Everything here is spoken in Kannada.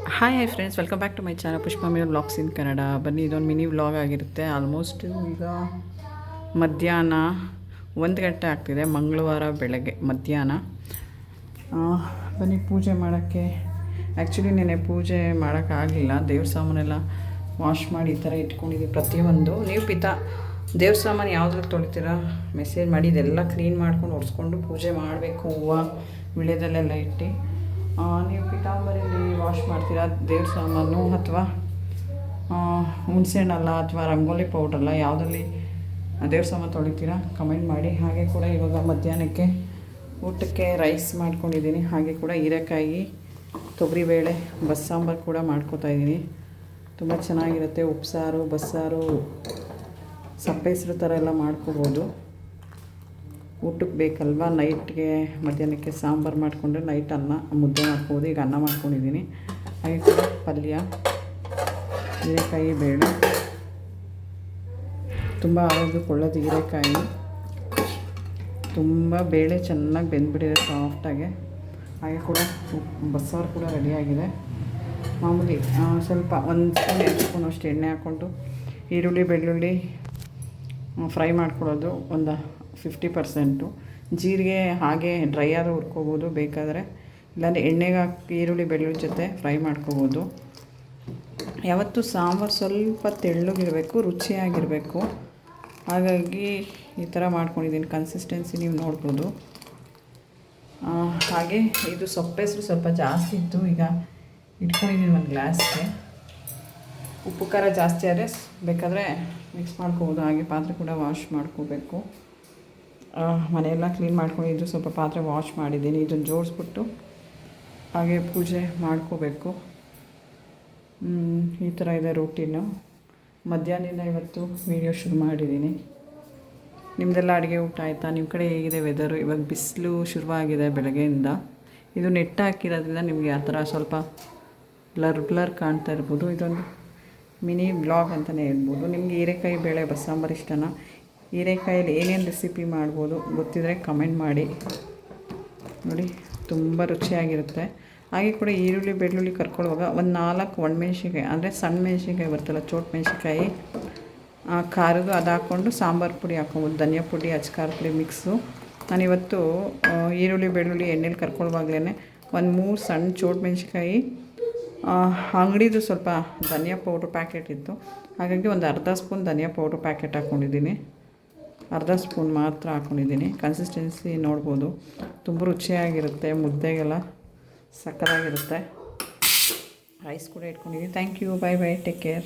Hi friends, welcome back to my channel Pushpa ಮೇಲ್ ವ್ಲಾಗ್ಸ್ ಇನ್ ಕನ್ನಡ. ಬನ್ನಿ, ಇದೊಂದು ಮಿನಿ ವ್ಲಾಗ್ ಆಗಿರುತ್ತೆ. ಆಲ್ಮೋಸ್ಟ್ ಈಗ ಮಧ್ಯಾಹ್ನ 1 ಗಂಟೆ ಆಗ್ತಿದೆ, ಮಂಗಳವಾರ ಬೆಳಗ್ಗೆ ಮಧ್ಯಾಹ್ನ. ಬನ್ನಿ ಪೂಜೆ ಮಾಡೋಕ್ಕೆ. ಆ್ಯಕ್ಚುಲಿ ನೆನೆ ಪೂಜೆ ಮಾಡೋಕ್ಕಾಗಲಿಲ್ಲ. ದೇವ್ರ ಸಾಮಾನೆಲ್ಲ ವಾಶ್ ಮಾಡಿ ಈ ಥರ ಇಟ್ಕೊಂಡಿದ್ದೀವಿ ಪ್ರತಿಯೊಂದು. ನೀವು ದೇವ್ರ ಸಾಮಾನು ಯಾವುದ್ರಲ್ಲಿ ತೊಳಿತೀರಾ ಮೆಸೇಜ್ ಮಾಡಿ. ಇದೆಲ್ಲ ಕ್ಲೀನ್ ಮಾಡ್ಕೊಂಡು ಒರೆಸ್ಕೊಂಡು ಪೂಜೆ ಮಾಡಬೇಕು. ಹೂವು ವಿಳ್ಯದಲ್ಲೆಲ್ಲ ಇಟ್ಟು ನೀವು ಪಿತಾಂಬರಿಲಿ ವಾಶ್ ಮಾಡ್ತೀರಾ ದೇವ್ರ ಸಾಮಾನು, ಅಥವಾ ಹುಣಸೆಹಣ್ಣಲ್ಲ ಅಥವಾ ರಂಗೋಲಿ ಪೌಡ್ರಲ್ಲ, ಯಾವುದಲ್ಲಿ ದೇವ್ರ ಸಾಮಾನು ತೊಳಿತೀರಾ ಕಮೆಂಟ್ ಮಾಡಿ. ಹಾಗೆ ಕೂಡ ಇವಾಗ ಮಧ್ಯಾಹ್ನಕ್ಕೆ ಊಟಕ್ಕೆ ರೈಸ್ ಮಾಡ್ಕೊಂಡಿದ್ದೀನಿ. ಹಾಗೆ ಕೂಡ ಹೀರೆಕಾಯಿ, ತೊಗರಿಬೇಳೆ, ಬಸ್ಸಾಂಬಾರು ಕೂಡ ಮಾಡ್ಕೊತಾಯಿದ್ದೀನಿ. ತುಂಬ ಚೆನ್ನಾಗಿರುತ್ತೆ. ಉಪ್ಸಾರು, ಬಸ್ಸಾರು, ಸಪ್ಪೆ ಹೆಸರು ಥರ ಎಲ್ಲ ಮಾಡ್ಕೊಬೋದು. ಊಟಕ್ಕೆ ಬೇಕಲ್ವ, ನೈಟ್ಗೆ ಮಧ್ಯಾಹ್ನಕ್ಕೆ ಸಾಂಬಾರು ಮಾಡಿಕೊಂಡ್ರೆ ನೈಟ್ ಅನ್ನ ಮುದ್ದೆ ಮಾಡ್ಕೊಬೋದು. ಈಗ ಅನ್ನ ಮಾಡ್ಕೊಂಡಿದ್ದೀನಿ. ಹಾಗೆ ಕೂಡ ಪಲ್ಯ, ಹೀರೆಕಾಯಿ ಬೇಳೆ, ತುಂಬ ಆರೋಗ್ಯಕ್ಕೆ ಒಳ್ಳೆಯದು ಹೀರೆಕಾಯಿ. ತುಂಬ ಬೇಳೆ ಚೆನ್ನಾಗಿ ಬೆಂದ್ಬಿಟ್ಟಿದೆ ಸಾಫ್ಟಾಗೆ. ಹಾಗೆ ಕೂಡ ಬಸ್ಸಾರು ಕೂಡ ರೆಡಿಯಾಗಿದೆ. ಮಾಮೂಲಿ ಸ್ವಲ್ಪ 1 ಸ್ಪೂನ್ 2 ಸ್ಪೂನ್ ಅಷ್ಟು ಎಣ್ಣೆ ಹಾಕ್ಕೊಂಡು ಈರುಳ್ಳಿ ಬೆಳ್ಳುಳ್ಳಿ ಫ್ರೈ ಮಾಡ್ಕೊಳ್ಳೋದು ಒಂದು 50%. ಜೀರಿಗೆ ಹಾಗೆ ಡ್ರೈ ಆದರೂ ಹುರ್ಕೋಬೋದು ಬೇಕಾದರೆ, ಇಲ್ಲಾಂದರೆ ಎಣ್ಣೆಗೆ ಹಾಕಿ ಈರುಳ್ಳಿ ಬೆಳ್ಳುಳ್ಳಿ ಜೊತೆ ಫ್ರೈ ಮಾಡ್ಕೋಬೋದು. ಯಾವತ್ತೂ ಸಾಂಬಾರು ಸ್ವಲ್ಪ ತೆಳ್ಳಗಿರಬೇಕು, ರುಚಿಯಾಗಿರಬೇಕು. ಹಾಗಾಗಿ ಈ ಥರ ಮಾಡ್ಕೊಂಡಿದ್ದೀನಿ. ಕನ್ಸಿಸ್ಟೆನ್ಸಿ ನೀವು ನೋಡ್ಬೋದು. ಹಾಗೆ ಇದು ಸೊಪ್ಪೆ ಹೆಸರು ಸ್ವಲ್ಪ ಜಾಸ್ತಿ ಇತ್ತು, ಈಗ ಇಟ್ಕೊಂಡಿದ್ದೀನಿ ಒಂದು ಗ್ಲಾಸ್ಗೆ. ಉಪ್ಪು ಖಾರ ಜಾಸ್ತಿ ಆದರೆ ಬೇಕಾದರೆ ಮಿಕ್ಸ್ ಮಾಡ್ಕೋಬೋದು. ಹಾಗೆ ಪಾತ್ರೆ ಕೂಡ ವಾಶ್ ಮಾಡ್ಕೋಬೇಕು. ಮನೆಯೆಲ್ಲ ಕ್ಲೀನ್ ಮಾಡ್ಕೊಂಡಿದ್ದು, ಸ್ವಲ್ಪ ಪಾತ್ರೆ ವಾಶ್ ಮಾಡಿದ್ದೀನಿ. ಇದನ್ನು ಜೋಡಿಸ್ಬಿಟ್ಟು ಹಾಗೆ ಪೂಜೆ ಮಾಡ್ಕೋಬೇಕು. ಈ ಥರ ಇದೆ ರೂಟೀನು. ಮಧ್ಯಾಹ್ನದಿಂದ ಇವತ್ತು ವೀಡಿಯೋ ಶುರು ಮಾಡಿದ್ದೀನಿ. ನಿಮ್ಮದೆಲ್ಲ ಅಡುಗೆ ಊಟ ಆಯಿತಾ? ನಿಮ್ಮ ಕಡೆ ಹೇಗಿದೆ ವೆದರು? ಇವಾಗ ಬಿಸಿಲು ಶುರುವಾಗಿದೆ ಬೆಳಗ್ಗೆಯಿಂದ. ಇದು ನೆಟ್ ಹಾಕಿರೋದ್ರಿಂದ ನಿಮಗೆ ಆ ಥರ ಸ್ವಲ್ಪ ಬ್ಲರ್ ಕಾಣ್ತಾ ಇರ್ಬೋದು. ಇದೊಂದು ಮಿನಿ ಬ್ಲಾಗ್ ಅಂತಲೇ ಹೇಳ್ಬೋದು. ನಿಮಗೆ ಹೀರೆಕಾಯಿ ಬೇಳೆ ಬಸ್ಸಾಂಬಾರು ಇಷ್ಟನಾ? ಹೀರೆಕಾಯಲ್ಲಿ ಏನೇನು ರೆಸಿಪಿ ಮಾಡ್ಬೋದು ಗೊತ್ತಿದ್ದರೆ ಕಮೆಂಟ್ ಮಾಡಿ. ನೋಡಿ, ತುಂಬ ರುಚಿಯಾಗಿರುತ್ತೆ. ಹಾಗೆ ಕೂಡ ಈರುಳ್ಳಿ ಬೆಳ್ಳುಳ್ಳಿ ಕರ್ಕೊಳ್ಳುವಾಗ ಒಂದು 4 ಒಣಮೆಣ್ಸಿನ್ಕಾಯಿ, ಅಂದರೆ ಸಣ್ಣ ಮೆಣ್ಸಿನ್ಕಾಯಿ ಬರ್ತಲ್ಲ, ಚೋಟ್ ಮೆಣ್ಸಿನ್ಕಾಯಿ, ಖಾರದು ಅದು ಹಾಕ್ಕೊಂಡು ಸಾಂಬಾರು ಪುಡಿ ಹಾಕ್ಕೊಬೋದು. ಧನಿಯಾ ಪುಡಿ, ಅಚ್ಕಾರದ ಪುಡಿ ಮಿಕ್ಸು. ನಾನಿವತ್ತು ಈರುಳ್ಳಿ ಬೆಳ್ಳುಳ್ಳಿ ಎಣ್ಣೆಲಿ ಕರ್ಕೊಳ್ಳುವಾಗಲೇ ಒಂದು 3 ಸಣ್ಣ ಚೋಟ್ ಮೆಣ್ಸಿನ್ಕಾಯಿ, ಅಂಗಡಿದು ಸ್ವಲ್ಪ ಧನಿಯಾ ಪೌಡ್ರ್ ಪ್ಯಾಕೆಟ್ ಇತ್ತು, ಹಾಗಾಗಿ ಒಂದು ಅರ್ಧ ಸ್ಪೂನ್ ಧನಿಯಾ ಪೌಡ್ರ್ ಪ್ಯಾಕೆಟ್ ಹಾಕ್ಕೊಂಡಿದ್ದೀನಿ. ಅರ್ಧ ಸ್ಪೂನ್ ಮಾತ್ರ ಹಾಕ್ಕೊಂಡಿದ್ದೀನಿ. ಕನ್ಸಿಸ್ಟೆನ್ಸಿ ನೋಡ್ಬೋದು. ತುಂಬ ರುಚಿಯಾಗಿರುತ್ತೆ. ಮುದ್ದೆಗೆಲ್ಲ ಸಕ್ಕತ್ತಾಗಿರುತ್ತೆ. ರೈಸ್ ಕೂಡ ಇಟ್ಕೊಂಡಿದ್ದೀನಿ. Thank you. Bye bye. Take care.